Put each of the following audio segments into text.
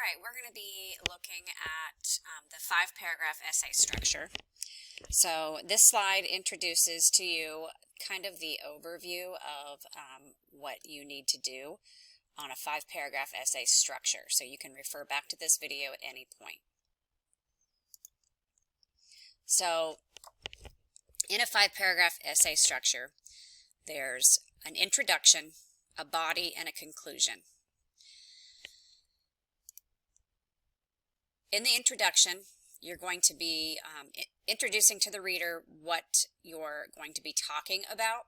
right, we're going to be looking at the 5-paragraph essay structure. So this slide introduces to you kind of the overview of what you need to do on a 5-paragraph essay structure. So you can refer back to this video at any point. So in a 5-paragraph essay structure, there's an introduction, a body, and a conclusion. In the introduction, you're going to be introducing to the reader what you're going to be talking about,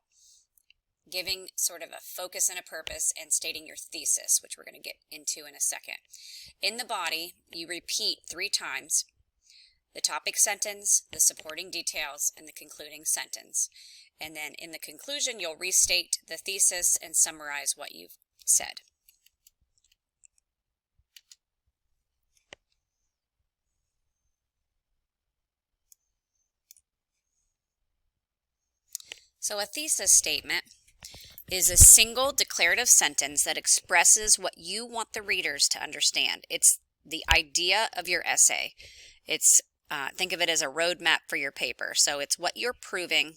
giving sort of a focus and a purpose, and stating your thesis, which we're going to get into in a second. In the body, you repeat 3 times the topic sentence, the supporting details, and the concluding sentence. And then in the conclusion, you'll restate the thesis and summarize what you've said. So a thesis statement is a single declarative sentence that expresses what you want the readers to understand. It's the idea of your essay. It's think of it as a roadmap for your paper. So it's what you're proving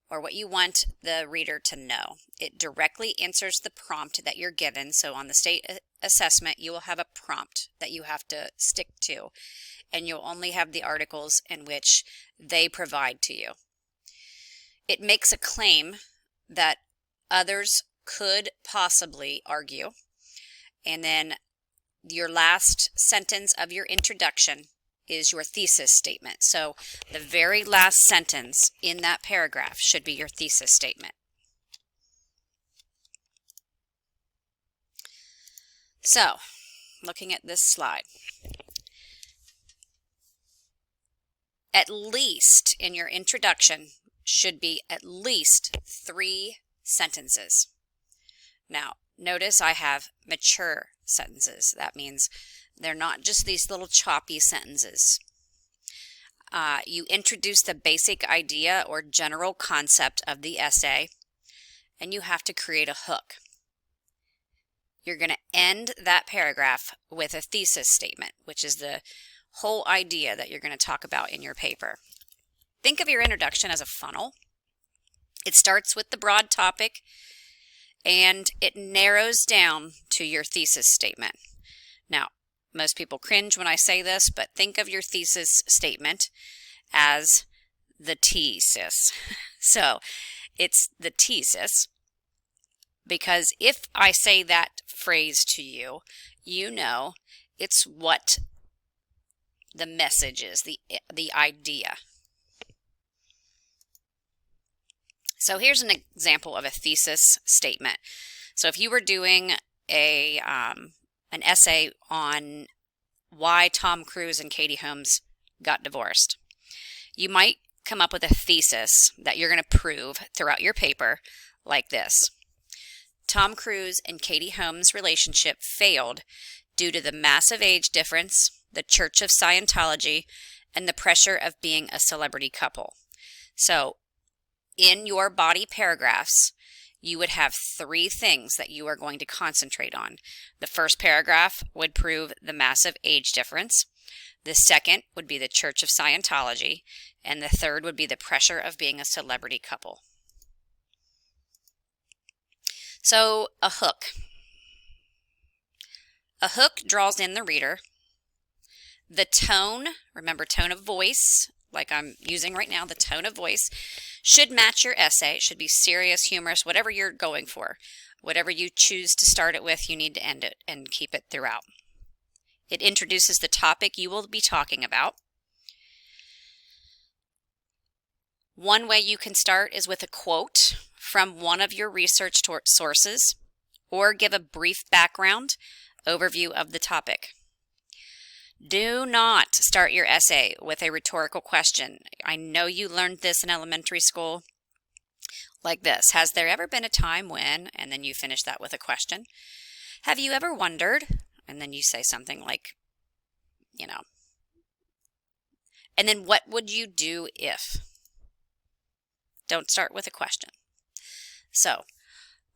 or what you want the reader to know. It directly answers the prompt that you're given. So on the state assessment, you will have a prompt that you have to stick to, and you'll only have the articles in which they provide to you. It makes a claim that others could possibly argue. And then your last sentence of your introduction is your thesis statement. So the very last sentence in that paragraph should be your thesis statement. So, looking at this slide, at least in your introduction should be at least 3 sentences. Now, notice I have mature sentences. That means they're not just these little choppy sentences. You introduce the basic idea or general concept of the essay, and you have to create a hook. You're going to end that paragraph with a thesis statement, which is the whole idea that you're going to talk about in your paper. Think of your introduction as a funnel. It starts with the broad topic, and it narrows down to your thesis statement. Now, most people cringe when I say this, but think of your thesis statement as the thesis. So it's the thesis, because if I say that phrase to you, you know it's what the message is, the idea. So here's an example of a thesis statement. So if you were doing an essay on why Tom Cruise and Katie Holmes got divorced, you might come up with a thesis that you're going to prove throughout your paper like this. Tom Cruise and Katie Holmes' relationship failed due to the massive age difference, the Church of Scientology, and the pressure of being a celebrity couple. So in your body paragraphs, you would have 3 things that you are going to concentrate on. The first paragraph would prove the massive age difference. The second would be the Church of Scientology. And the third would be the pressure of being a celebrity couple. So, a hook. A hook draws in the reader. The tone, remember tone of voice, like I'm using right now, the tone of voice should match your essay. It should be serious, humorous, whatever you're going for. Whatever you choose to start it with, you need to end it and keep it throughout. It introduces the topic you will be talking about. One way you can start is with a quote from one of your research sources, or give a brief background overview of the topic. Do not start your essay with a rhetorical question. I know you learned this in elementary school, like this. Has there ever been a time when, and then you finish that with a question. Have you ever wondered, and then you say something like, and then what would you do if? Don't start with a question. So,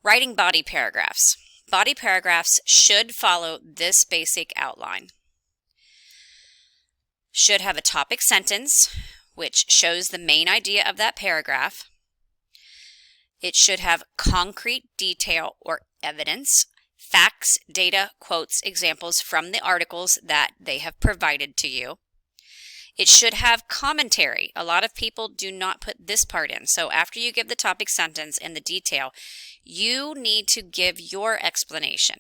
writing body paragraphs. body paragraphs should follow this basic outline. Should have a topic sentence, which shows the main idea of that paragraph. It should have concrete detail or evidence, facts, data, quotes, examples from the articles that they have provided to you. It should have commentary. A lot of people do not put this part in. So after you give the topic sentence and the detail, you need to give your explanation.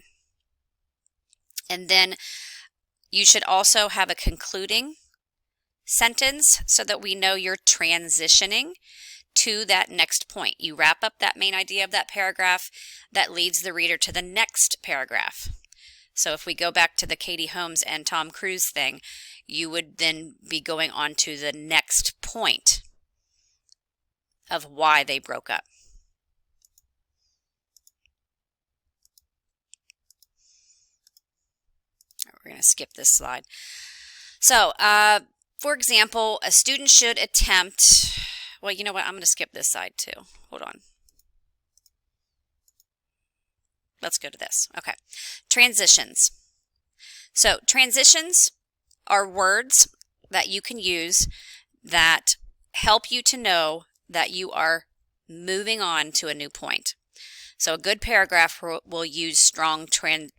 And then you should also have a concluding sentence so that we know you're transitioning to that next point. You wrap up that main idea of that paragraph that leads the reader to the next paragraph. So if we go back to the Katie Holmes and Tom Cruise thing, you would then be going on to the next point of why they broke up. We're going to skip this slide. So, for example, a student should attempt, well, you know what? I'm going to skip this side too. Hold on. Let's go to this. Okay. Transitions. So, transitions are words that you can use that help you to know that you are moving on to a new point. So a good paragraph will use strong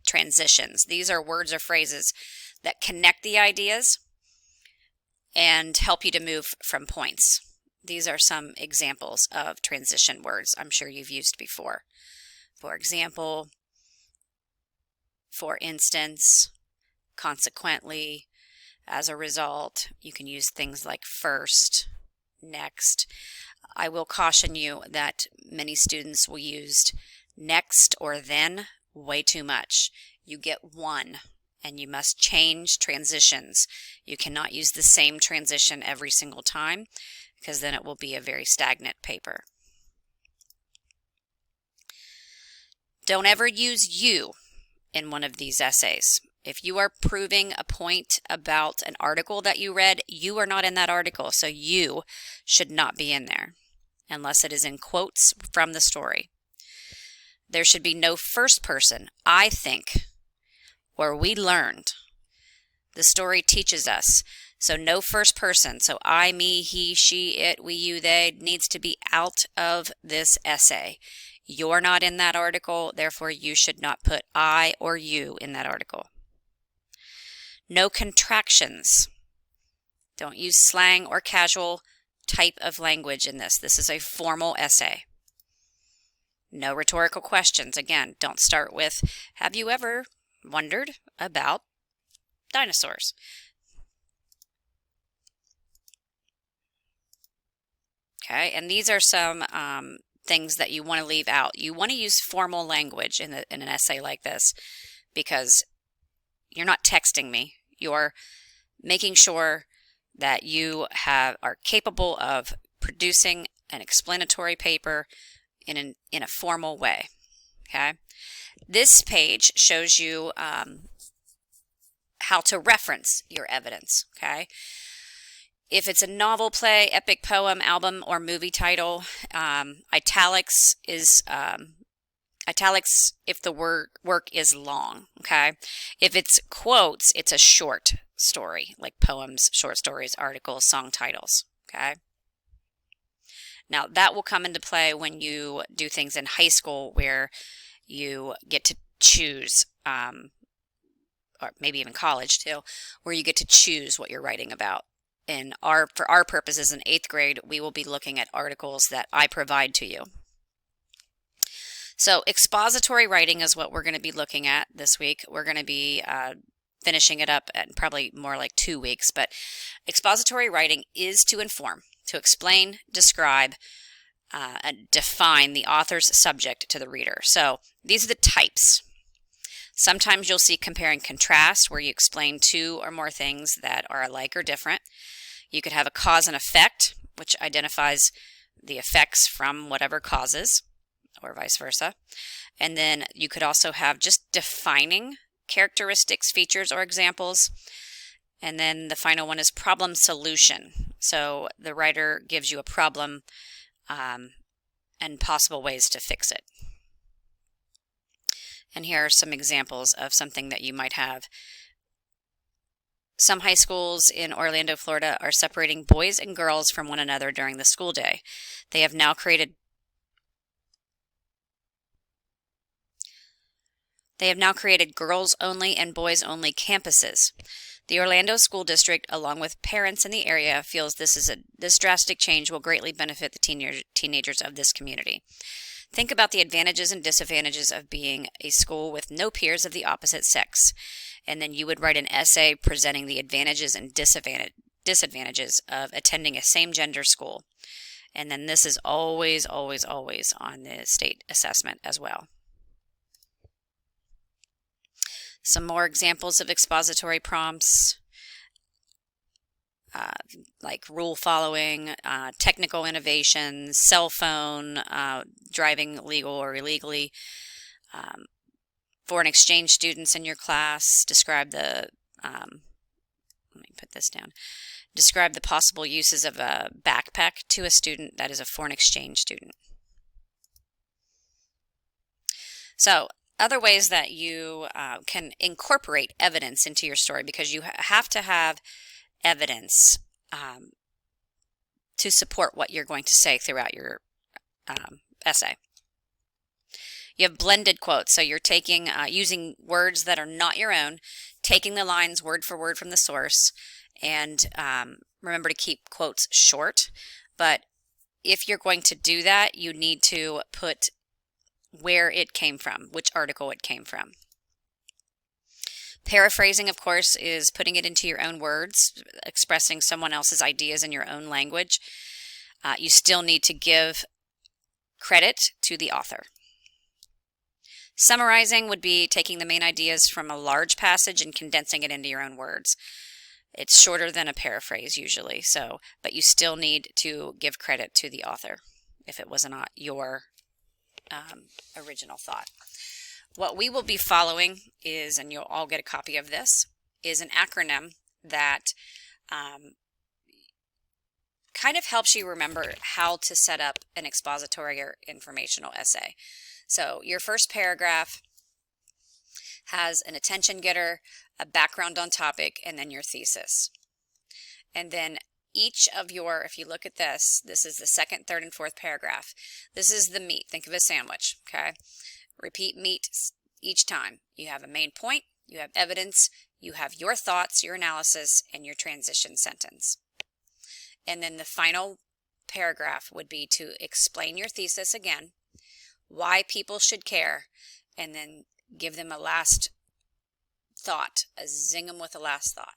transitions. These are words or phrases that connect the ideas and help you to move from points. These are some examples of transition words I'm sure you've used before. For example, for instance, consequently, as a result. You can use things like first, next. I will caution you that many students will use next or then way too much. You get one, and you must change transitions. You cannot use the same transition every single time, because then it will be a very stagnant paper. Don't ever use you in one of these essays. If you are proving a point about an article that you read, you are not in that article, so you should not be in there unless it is in quotes from the story. There should be no first person, I think, or we learned. The story teaches us. So no first person. So I, me, he, she, it, we, you, they needs to be out of this essay. You're not in that article, therefore you should not put I or you in that article. No contractions. Don't use slang or casual type of language in this. This is a formal essay. No rhetorical questions. Again, don't start with, have you ever wondered about dinosaurs? Okay, and these are some things that you want to leave out. You want to use formal language in an essay like this because you're not texting me. You're making sure that you are capable of producing an explanatory paper in a formal way. Okay, this page shows you how to reference your evidence. Okay, if it's a novel, play, epic poem, album, or movie title, italics is italics if the work is long. Okay, if it's quotes, it's a short story like poems, short stories, articles, song titles. Okay. Now that will come into play when you do things in high school where you get to choose, or maybe even college too, where you get to choose what you're writing about. For our purposes in 8th grade, we will be looking at articles that I provide to you. So expository writing is what we're going to be looking at this week. We're going to be finishing it up at probably more like 2 weeks, but expository writing is to inform, to explain, describe, and define the author's subject to the reader. So these are the types. Sometimes you'll see compare and contrast, where you explain two or more things that are alike or different. You could have a cause and effect, which identifies the effects from whatever causes, or vice versa. And then you could also have just defining characteristics, features, or examples. And then the final one is problem solution. So the writer gives you a problem and possible ways to fix it. And here are some examples of something that you might have. Some high schools in Orlando, Florida are separating boys and girls from one another during the school day. They have now created girls only and boys only campuses. The Orlando School District, along with parents in the area, feels this drastic change will greatly benefit the teenagers of this community. Think about the advantages and disadvantages of being a school with no peers of the opposite sex. And then you would write an essay presenting the advantages and disadvantages of attending a same-gender school. And then this is always, always, always on the state assessment as well. Some more examples of expository prompts, like rule following, technical innovations, cell phone, driving legal or illegally, foreign exchange students in your class, describe the, let me put this down, describe the possible uses of a backpack to a student that is a foreign exchange student. So, other ways that you can incorporate evidence into your story, because you have to have evidence to support what you're going to say throughout your essay. You have blended quotes, so you're taking using words that are not your own, taking the lines word for word from the source, and remember to keep quotes short. But if you're going to do that, you need to put where it came from, which article it came from. Paraphrasing, of course, is putting it into your own words, expressing someone else's ideas in your own language. You still need to give credit to the author. Summarizing would be taking the main ideas from a large passage and condensing it into your own words. It's shorter than a paraphrase usually, but you still need to give credit to the author if it was not your original thought. What we will be following is, and you'll all get a copy of this, is an acronym that kind of helps you remember how to set up an expository or informational essay. So your first paragraph has an attention getter, a background on topic, and then your thesis. And then each of your, if you look at this, this is the second, third, and fourth paragraph. This is the meat. Think of a sandwich, okay? Repeat meat each time. You have a main point, you have evidence, you have your thoughts, your analysis, and your transition sentence. And then the final paragraph would be to explain your thesis again, why people should care, and then give them a last thought, zing them with a last thought.